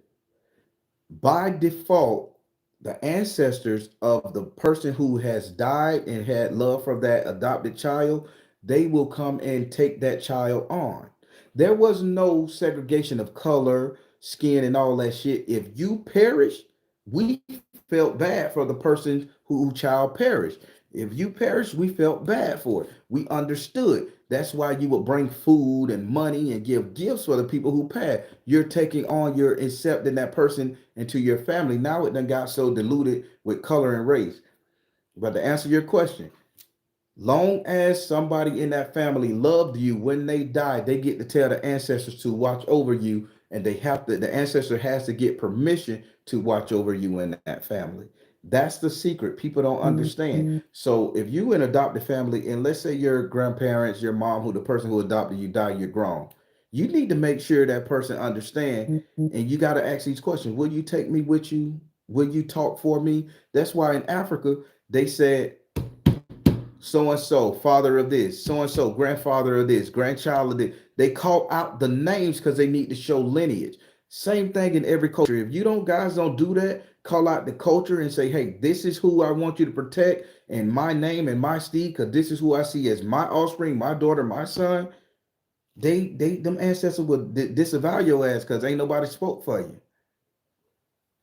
by default, the ancestors of the person who has died and had love for that adopted child, they will come and take that child on. There was no segregation of color, skin, and all that shit. If you perish, we felt bad for the person who child perished. If you perished, we felt bad for it. We understood. That's why you would bring food and money and give gifts for the people who passed. You're taking on, you're accepting that person into your family. Now it done got so diluted with color and race. But to answer your question, long as somebody in that family loved you when they died, they get to tell the ancestors to watch over you, and they have to, the ancestor has to get permission to watch over you in that family. That's the secret. People don't understand. So if you in adopted family, and let's say your grandparents, your mom, who the person who adopted you died, you're grown. You need to make sure that person understand, and you got to ask these questions. Will you take me with you? Will you talk for me? That's why in Africa they said so and so, father of this, so and so, grandfather of this, grandchild of this. They call out the names because they need to show lineage. Same thing in every culture. If you don't guys don't do that, call out the culture and say, "Hey, this is who I want you to protect, and my name and my seed, because this is who I see as my offspring, my daughter, my son." They them ancestors would disavow your ass because ain't nobody spoke for you.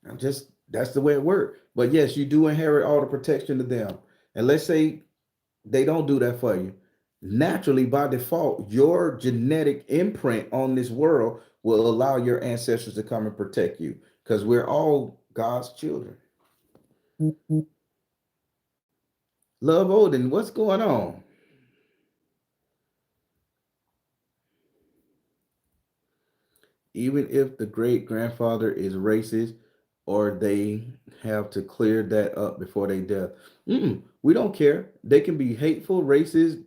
I'm just that's the way it works. But yes, you do inherit all the protection to them. And let's say they don't do that for you. Naturally, by default, your genetic imprint on this world will allow your ancestors to come and protect you because we're all God's children. Love Odin, what's going on? even if the great grandfather is racist or they have to clear that up before they death. We don't care. They can be hateful, racist,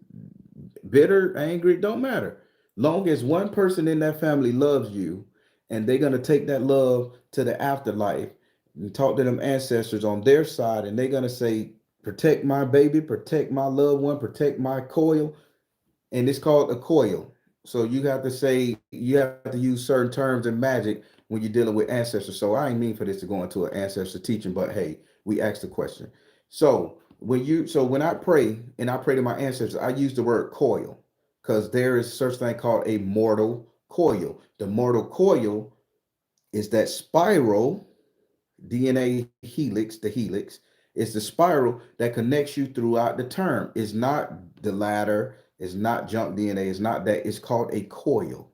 bitter, angry, don't matter. Long as one person in that family loves you and they're going to take that love to the afterlife and talk to them ancestors on their side and they're going to say, protect my baby, protect my loved one, protect my coil. And it's called a coil. So you have to say, you have to use certain terms in magic when you're dealing with ancestors. So I ain't mean for this to go into an ancestor teaching, but hey, we asked the question. So when I pray and I pray to my ancestors, I use the word coil because there is such thing called a mortal coil. The mortal coil is that spiral DNA helix, the helix is the spiral that connects you throughout the term. It's not the ladder, it's not junk DNA, it's not that. It's called a coil.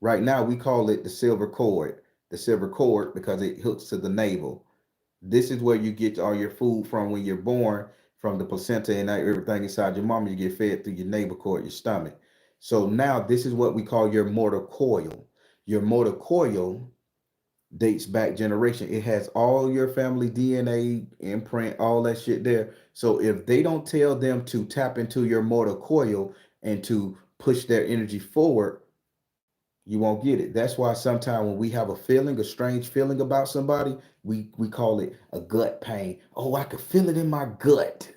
Right now, we call it the silver cord because it hooks to the navel. This is where you get all your food from when you're born, from the placenta and everything inside your mom. You get fed through your navel cord, your stomach. So now this is what we call your mortal coil. Your mortal coil dates back generation. It has all your family DNA imprint, all that shit there. So if they don't tell them to tap into your mortal coil and to push their energy forward, you won't get it. That's why sometimes when we have a feeling, a strange feeling about somebody, we call it a gut pain. Oh, I could feel it in my gut.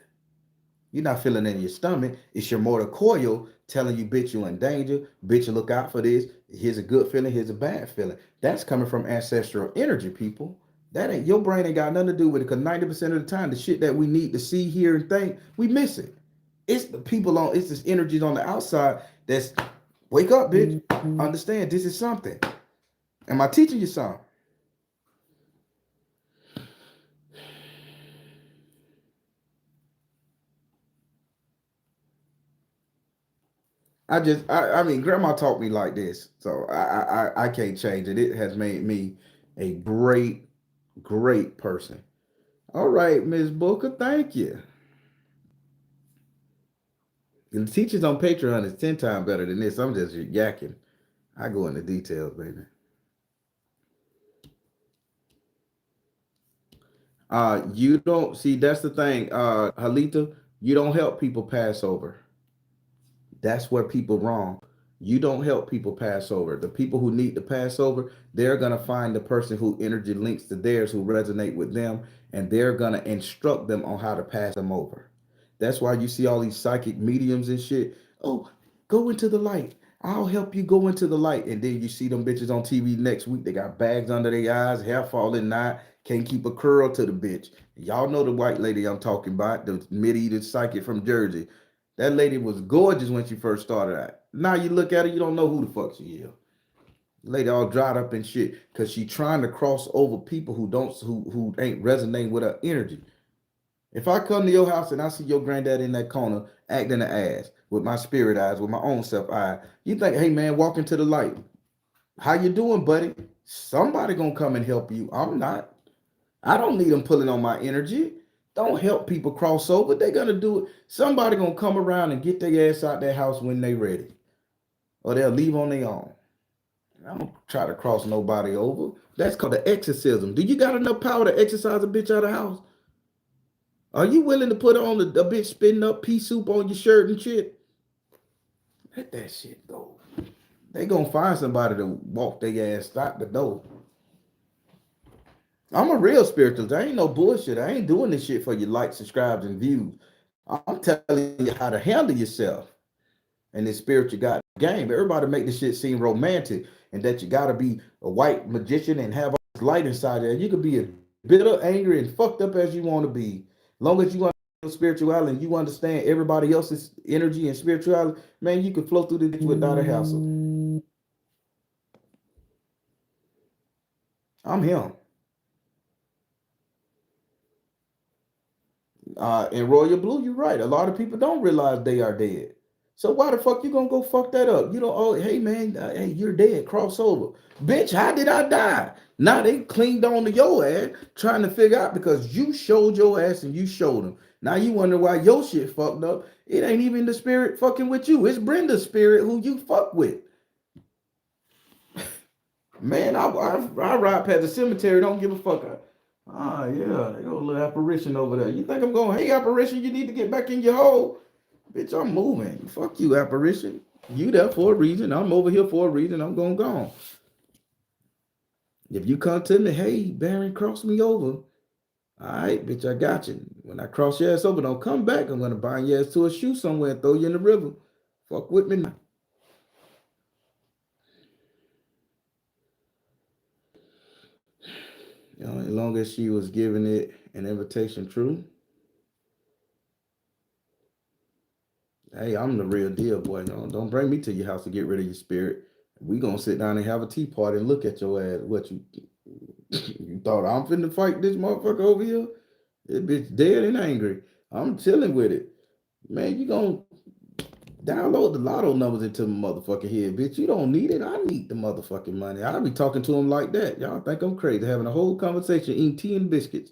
You're not feeling it in your stomach. It's your mortal coil telling you, bitch, you in danger. Bitch, you look out for this. Here's a good feeling. Here's a bad feeling. That's coming from ancestral energy, people. That ain't your brain ain't got nothing to do with it. Because 90% of the time, the shit that we need to see, hear, and think, we miss it. It's the people on. It's this energies on the outside. That's wake up, bitch. Understand this is something. Am I teaching you something? I mean, grandma taught me like this, so I can't change it. It has made me a great person. All right, Miss Booker, thank you. And the teachers on Patreon is 10 times better than this. I'm just yakking. I go into details, baby. You don't see that's the thing, Halita, you don't help people pass over. That's where people wrong. You don't help people pass over. The people who need to pass over, they're gonna find the person who energy links to theirs, who resonate with them, and they're gonna instruct them on how to pass them over. That's why you see all these psychic mediums and shit. Oh, go into the light. I'll help you go into the light. And then you see them bitches on TV next week. They got bags under their eyes, hair falling out, can't keep a curl to the bitch. Y'all know the white lady I'm talking about, the medieval psychic from Jersey. That lady was gorgeous when she first started out. Now you look at her, you don't know who the fuck she is. Lady all dried up and shit because she trying to cross over people who ain't resonating with her energy. If I come to your house and I see your granddad in that corner acting an ass with my spirit eyes, with my own self eye, you think, hey man, walk into the light. How you doing, buddy? Somebody gonna come and help you. I'm not. I don't need them pulling on my energy. Don't help people cross over. They're gonna do it. Somebody gonna come around and get their ass out their house when they ready, or they'll leave on their own. I don't try to cross nobody over. That's called the exorcism. Do you got enough power to exorcise a bitch out of the house? Are you willing to put on a bitch spitting up pea soup on your shirt and shit? Let that shit go. They gonna find somebody to walk their ass out the door. I'm a real spiritualist. I ain't no bullshit. I ain't doing this shit for your likes, subscribes, and views. I'm telling you how to handle yourself in this spiritual god game. Everybody make this shit seem romantic and that you gotta be a white magician and have all this light inside there. You could be as bitter, angry, and fucked up as you want to be. Long as you understand spirituality and you understand everybody else's energy and spirituality, man, you can flow through this without a hassle. I'm him. In Royal Blue, you're right. A lot of people don't realize they are dead. So why the fuck you gonna go fuck that up? You know, oh hey man, hey, you're dead, cross over. Bitch, how did I die? Now they cleaned on to your ass, trying to figure out because you showed your ass and you showed them. Now you wonder why your shit fucked up. It ain't even the spirit fucking with you. It's Brenda's spirit who you fuck with. Man, I ride past the cemetery, don't give a fuck. Yeah, they got a little apparition over there. You think I'm going, hey, apparition, you need to get back in your hole? Bitch, I'm moving. Fuck you, apparition. You there for a reason. I'm over here for a reason. I'm going gone. If you come to me, hey, Baron, cross me over. All right, bitch, I got you. When I cross your ass over, don't come back. I'm gonna bind your ass to a shoe somewhere and throw you in the river. Fuck with me now. You know, as long as she was giving it an invitation true. Hey, I'm the real deal, boy. Don't bring me to your house to get rid of your spirit. We gonna sit down and have a tea party and look at your ass. What you thought I'm finna fight this motherfucker over here? This bitch dead and angry. I'm chilling with it. Man, you gonna download the lotto numbers into my motherfucking head, bitch. You don't need it. I need the motherfucking money. I be talking to him like that. Y'all think I'm crazy, having a whole conversation, eating tea and biscuits.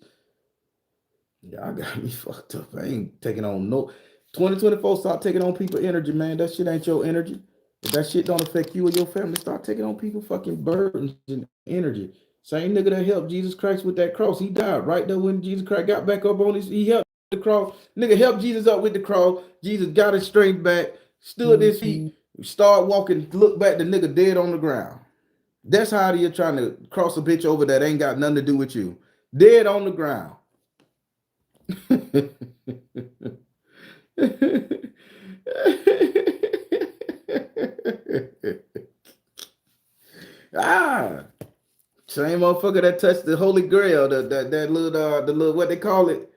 Y'all got me fucked up. I ain't taking on no 2024. Start taking on people energy, man. That shit ain't your energy. If that shit don't affect you or your family, start taking on people fucking burdens and energy. Same nigga that helped Jesus Christ with that cross. He died right there when Jesus Christ got back up on his. He helped the cross. Nigga helped Jesus up with the cross. Jesus got his strength back, stood his feet, start walking, look back, the nigga dead on the ground. That's how you're trying to cross a bitch over that ain't got nothing to do with you. Dead on the ground. Same motherfucker that touched the Holy Grail, that little what they call it,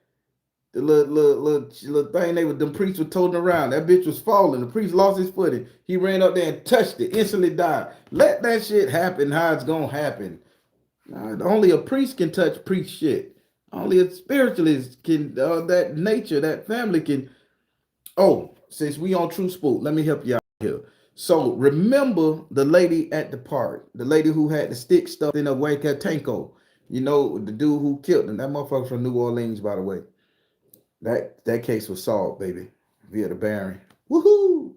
the little thing them priests were toting around. That bitch was falling. The priest lost his footing. He ran up there and touched it, instantly died. Let that shit happen how it's gonna happen. Only a priest can touch priest shit. Only a spiritualist can, that nature, that family can. Oh, since we on True Spook, let me help you out here. So remember the lady at the park, the lady who had the stick stuff in her Tanko. You know, the dude who killed him. That motherfucker from New Orleans, by the way. That case was solved, baby, via the Baron. Woohoo!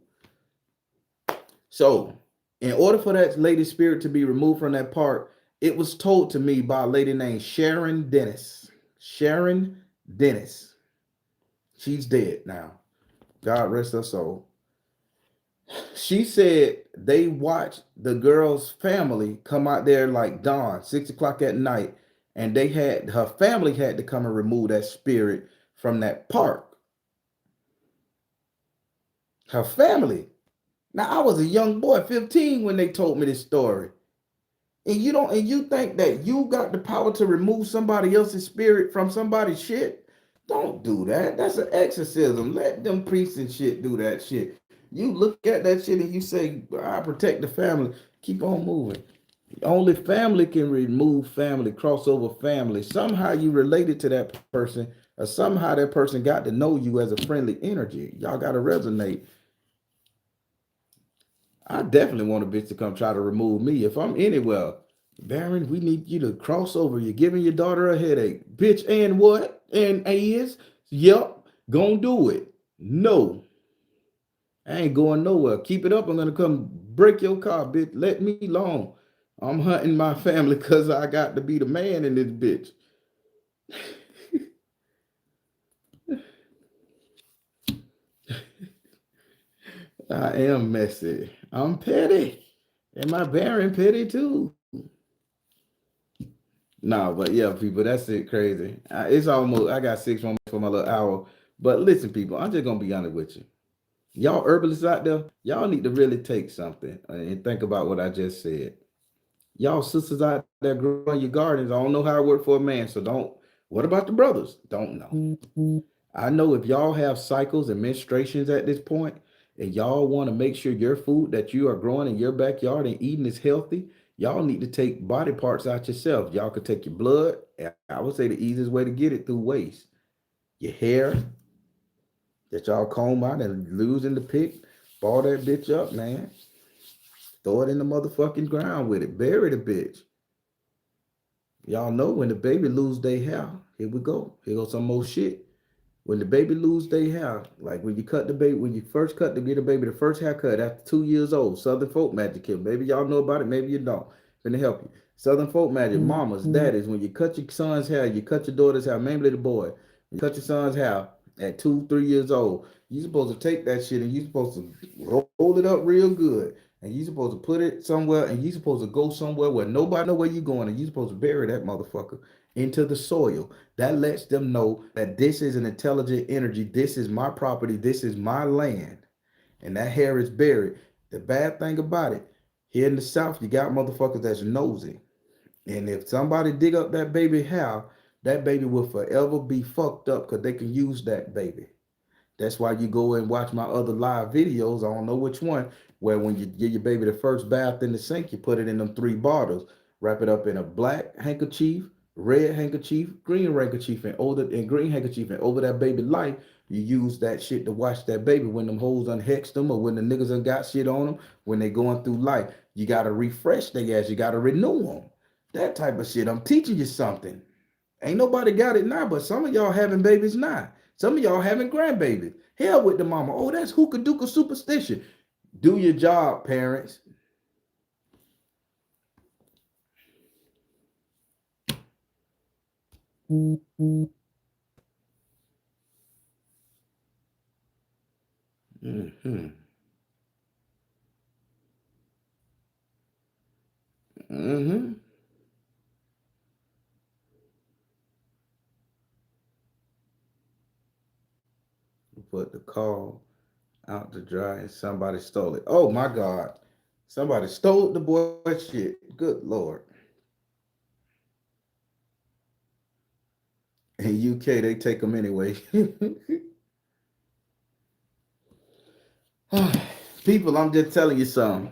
So, in order for that lady's spirit to be removed from that park, it was told to me by a lady named Sharon Dennis. Sharon Dennis. She's dead now. God rest her soul. She said they watched the girl's family come out there like dawn, 6 o'clock at night, and her family had to come and remove that spirit from that park. Her family. Now, I was a young boy, 15, when they told me this story. And you think that you got the power to remove somebody else's spirit from somebody's shit? Don't do that. That's an exorcism. Let them priests and shit do that shit. You look at that shit and you say, I protect the family. Keep on moving. Only family can remove family, crossover family. Somehow you related to that person, or somehow that person got to know you as a friendly energy. Y'all got to resonate. I definitely want a bitch to come try to remove me. If I'm anywhere, Baron, we need you to cross over. You're giving your daughter a headache. Bitch, and what? And is? Yep, gonna do it. No. I ain't going nowhere. Keep it up. I'm gonna come break your car, bitch. Let me alone. I'm hunting my family because I got to be the man in this bitch. I am messy. I'm petty. And my Baron petty too. No, but yeah, people, that's it crazy. It's almost, I got 6 more for my little hour. But listen, people, I'm just going to be honest with you. Y'all herbalists out there, y'all need to really take something and think about what I just said. Y'all sisters out there growing your gardens, I don't know how it worked for a man, so don't. What about the brothers? Don't know. I know if y'all have cycles and menstruations at this point, and y'all want to make sure your food that you are growing in your backyard and eating is healthy, y'all need to take body parts out yourself. Y'all could take your blood. I would say the easiest way to get it through waste. Your hair that y'all comb out and losing the pick, ball that bitch up, man. Throw it in the motherfucking ground with it. Bury the bitch. Y'all know when the baby lose their hair, here we go. Here goes some more shit. When the baby lose their hair, like when you cut the baby, when you first cut to get a baby, the first haircut after 2 years old, Southern folk magic here. Maybe y'all know about it, maybe you don't. Finna help you. Southern folk magic, mamas, daddies, when you cut your son's hair, you cut your daughter's hair, maybe little boy, you cut your son's hair at 2, 3 years old, you supposed to take that shit and you supposed to roll it up real good. And you supposed to put it somewhere and you supposed to go somewhere where nobody know where you going and you supposed to bury that motherfucker into the soil. That lets them know that this is an intelligent energy. This is my property. This is my land. And that hair is buried. The bad thing about it, here in the South, you got motherfuckers that's nosy. And if somebody dig up that baby hair, that baby will forever be fucked up because they can use that baby. That's why you go and watch my other live videos. I don't know which one, where when you give your baby the first bath in the sink, you put it in them 3 bottles, wrap it up in a black handkerchief, red handkerchief, green handkerchief, and green handkerchief, and over that baby life, you use that shit to wash that baby when them hoes unhexed them or when the niggas done got shit on them, when they going through life. You gotta refresh their ass, you gotta renew them. That type of shit. I'm teaching you something. Ain't nobody got it now, but some of y'all having babies now. Some of y'all having grandbabies. Hell with the mama. Oh, that's hookah dooka superstition. Do your job, parents. Mm-hmm. Mm-hmm. Put the call out to dry and somebody stole it. Oh my God. Somebody stole the boy shit. Good Lord. In UK, they take them anyway. People, I'm just telling you something.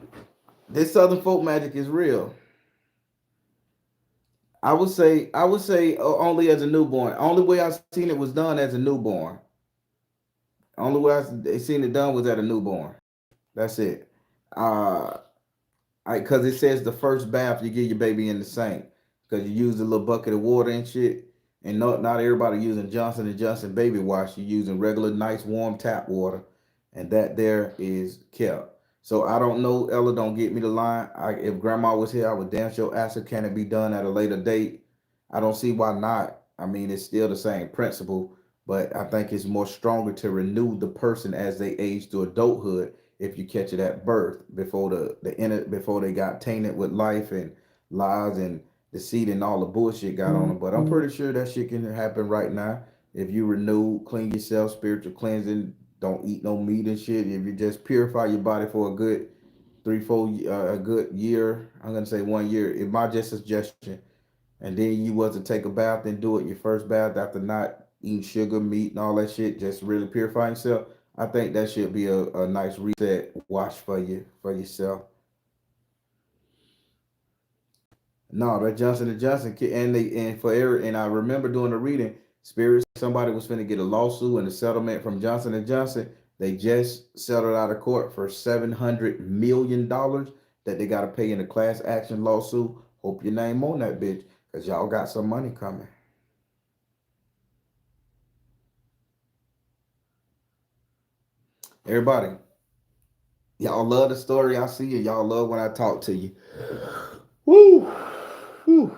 This Southern folk magic is real. I would say only as a newborn. Only way I seen it was done as a newborn. Only way I seen it done was at a newborn. That's it. Uh, because it says the first bath you get your baby in the sink because you use a little bucket of water and shit. And not everybody using Johnson and Johnson baby wash. You're using regular nice warm tap water, and that there is kept. So I don't know, Ella. Don't get me the line. If Grandma was here, I would damn sure ask her, can it be done at a later date? I don't see why not. I mean, it's still the same principle, but I think it's more stronger to renew the person as they age to adulthood if you catch it at birth before before they got tainted with life and lies and deceit and all the bullshit got on them. But I'm pretty sure that shit can happen right now if you renew, clean yourself, spiritual cleansing, don't eat no meat and shit. If you just purify your body for a good 3, 4, a good year, I'm gonna say 1 year. If my just suggestion, and then you was to take a bath and do it your first bath after not eating sugar, meat, and all that shit, just really purify yourself. I think that should be a nice reset wash for you for yourself. No, that Johnson and Johnson and I remember doing the reading. Spirits, somebody was finna get a lawsuit and a settlement from Johnson and Johnson. They just settled out of court for $700 million that they got to pay in a class action lawsuit. Hope your name on that bitch, cause y'all got some money coming. Everybody, y'all love the story I see you. Y'all love when I talk to you. Woo! Woo!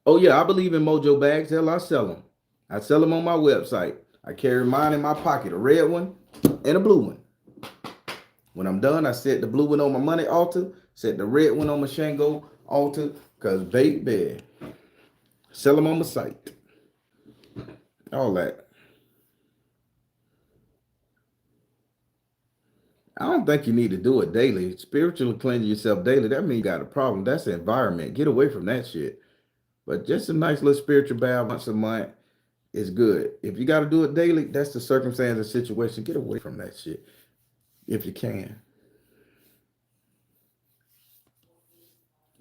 Oh yeah, I believe in Mojo bags. Hell, I sell them. I sell them on my website. I carry mine in my pocket, a red one and a blue one. When I'm done, I set the blue one on my money altar, set the red one on my Shango altar, cause baby, sell them on my site. All that. I don't think you need to do it daily. Spiritually cleanse yourself daily. That means you got a problem. That's the environment. Get away from that shit. But just a nice little spiritual bath once a month is good. If you got to do it daily, that's the circumstance and situation. Get away from that shit if you can.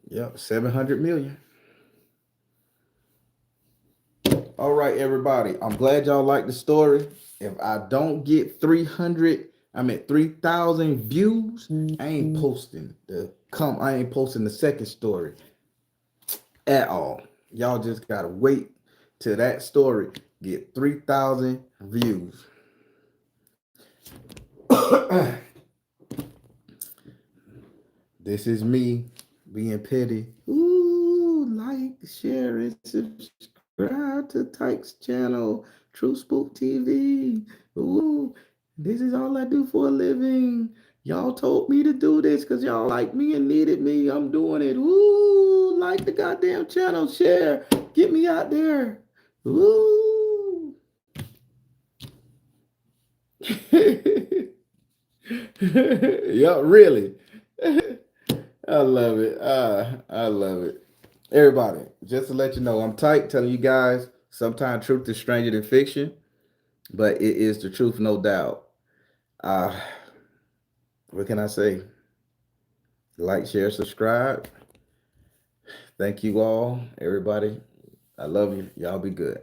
Yep, 700 million. All right, everybody. I'm glad y'all like the story. If I don't get 300, I'm at 3,000 views, I ain't posting the second story at all. Y'all just gotta wait till that story get 3,000 views. This is me being petty. Ooh, like, share, and subscribe to Tyke's channel, True Spook TV. Ooh, this is all I do for a living. Y'all told me to do this because y'all like me and needed me. I'm doing it. Ooh, like the goddamn channel, share. Get me out there. Ooh. Yeah, really. I love it. I love it. Everybody, just to let you know, I'm tight telling you guys sometimes truth is stranger than fiction, but it is the truth, no doubt. Uh, what can I say? Like, share, subscribe. Thank you all, everybody. I love you. Y'all be good.